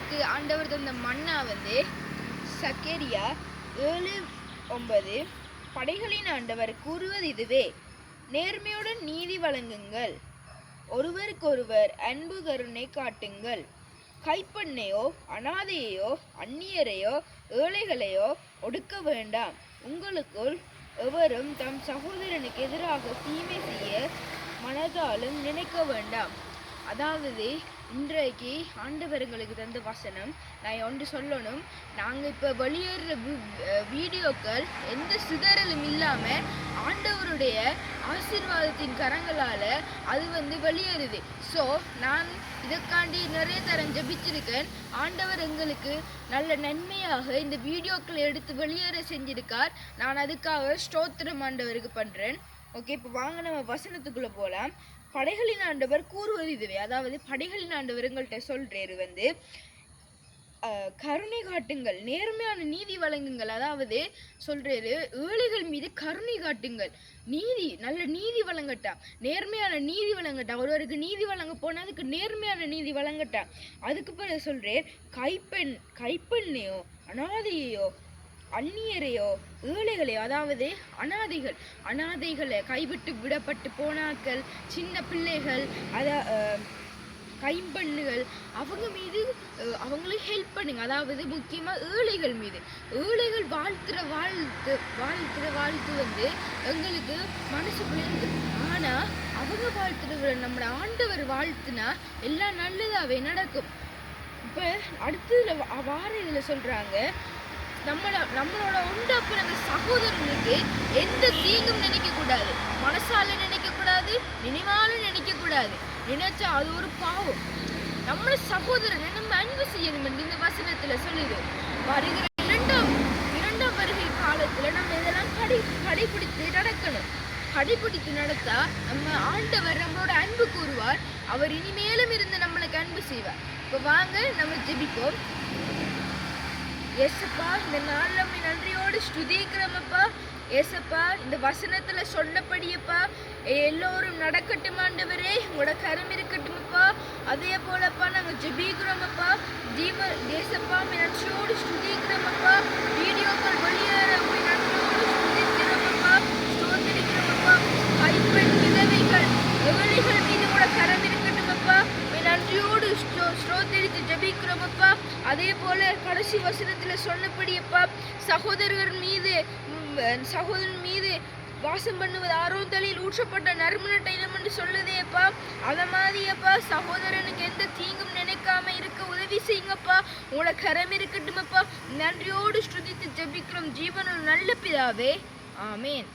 நமக்கு ஆண்டவர் தந்த மன்னா சக்கரியா 7:9 படைகளின் ஆண்டவர் கூறுவது இதுவே, நேர்மையுடன் நீதி வழங்குங்கள், ஒருவருக்கொருவர் அன்பு கருணை காட்டுங்கள், கைப்பெண்ணையோ அனாதையையோ அந்நியரையோ ஏழைகளையோ ஒடுக்க வேண்டாம், உங்களுக்குள் எவரும் தம் சகோதரனுக்கு எதிராக தீமை செய்ய மனதாலும் நினைக்க வேண்டாம். அதாவது இன்றைக்கு ஆண்டவர்களுக்கு தந்த வசனம் நான் ஒன்று சொல்லணும். நாங்கள் இப்போ வெளியேற வீடியோக்கள் எந்த சிதறலும் இல்லாமல் ஆண்டவருடைய ஆசீர்வாதத்தின் கரங்களால் அது வெளியேறுது. ஸோ நான் இதற்காண்டி நிறைய தரம் ஜபிச்சிருக்கேன். ஆண்டவர் எங்களுக்கு நல்ல நன்மையாக இந்த வீடியோக்களை எடுத்து வெளியேற செஞ்சிருக்கார். நான் அதுக்காக ஸ்தோத்திரம் ஆண்டவருக்கு பண்ணுறேன். ஓகே, இப்போ வாங்க நம்ம வசனத்துக்குள்ளே போகலாம். படைகளின் ஆண்டவர் கூறுவது இதுவே, அதாவது படைகளின் ஆண்டவர் எங்கள்கிட்ட சொல்றாரு கருணை காட்டுங்கள், நேர்மையான நீதி வழங்குங்கள். அதாவது சொல்றாரு ஏழைகள் மீது கருணை காட்டுங்கள், நல்ல நீதி வழங்கட்டான், நேர்மையான நீதி வழங்கட்டான். ஒருவருக்கு நீதி வழங்க போனா அதுக்கு நேர்மையான நீதி வழங்கட்டான். அதுக்கு பிறகு சொல்றேன் கைப்பெண்ணையோ அனாதையோ அந்நியரையோ ஏழைகளையோ, அதாவது அனாதைகளை கைவிட்டு விடப்பட்டு போனாக்கள், சின்ன பிள்ளைகள், கைம்பெண்ணுகள், அவங்க மீது அவங்களுக்கு ஹெல்ப் பண்ணுங்க. அதாவது முக்கியமாக ஏழைகள் மீது, ஏழைகள் வாழ்த்துற வாழ்த்து எங்களுக்கு மனசுக்குள்ள இருக்கு. ஆனால் அவங்க வாழ்த்துற நம்மளோட ஆண்டவர் வாழ்த்துனா எல்லாம் நல்லதாகவே நடக்கும். இப்போ அடுத்ததுல வார இதில் சொல்கிறாங்க, நம்மளோட உண்ட பிறந்த சகோதரனுக்கு எந்த தீங்கும் நினைக்கக்கூடாது, மனசால நினைக்கக்கூடாது, நினைவாலும் நினைக்கக்கூடாது. நினைச்சா அது ஒரு பாவம். நம்மளோட சகோதரனை நம்ம அன்பு செய்யணும் என்று இந்த வசனத்துல சொல்லுது. வருகிற இரண்டாம் வருகை காலத்துல நம்ம இதெல்லாம் கடைபிடித்து நடக்கணும். கடைபிடித்து நடத்தா நம்ம ஆண்டவர் நம்மளோட அன்பு கூறுவார். அவர் இனிமேலும் இருந்து நம்மளுக்கு அன்பு செய்வார். இப்போ வாங்க நம்ம ஜெபிப்போம். ஏசப்பா, இந்த நாளில் உம்மை நன்றியோடு ஸ்துதிக்கிறோமப்பா. ஏசப்பா, இந்த வசனத்துல சொன்னபடியப்பா எல்லோரும் நடக்கட்டும் ஆண்டவரே, உங்களோட கரம் இருக்கட்டுமப்பா. அதே போலப்பா நாங்கள் ஜெபிக்கிறோமப்பா. ஏசப்பா, உம்மை நன்றியோடு ஸ்துதிக்கிறோமப்பா. வீடியோக்கள் வெளியேற உம்மை நன்றியோடு ஸ்துதிக்கிறோமப்பா, ஸ்தோத்திரிக்கிறோமப்பா. கைப்பெண் விதவைகள் ஏழைகள் மீது உங்களோட கரம் இருக்கட்டுமப்பா. நன்றியோடு ஸ்தோத்திரித்து ஜெபிக்கிறோமப்பா. அதே போல கடைசி வசனத்துல சொன்னபடியப்பா சகோதரன் மீது வாசம் பண்ணுவது ஆரோன் தலையில் ஊற்றப்பட்ட நறுமண தைலம் என்று சொல்லுதேப்பா. அத மாதிரியப்பா சகோதரனுக்கு எந்த தீங்கும் நினைக்காம இருக்க உதவி செய்யுங்கப்பா. உங்களோட கரம் இருக்கட்டுமப்பா. நன்றியோடு ஸ்துதித்து ஜெபிக்கிறோம் ஜீவனுள்ள நல்ல பிதாவே, ஆமேன்.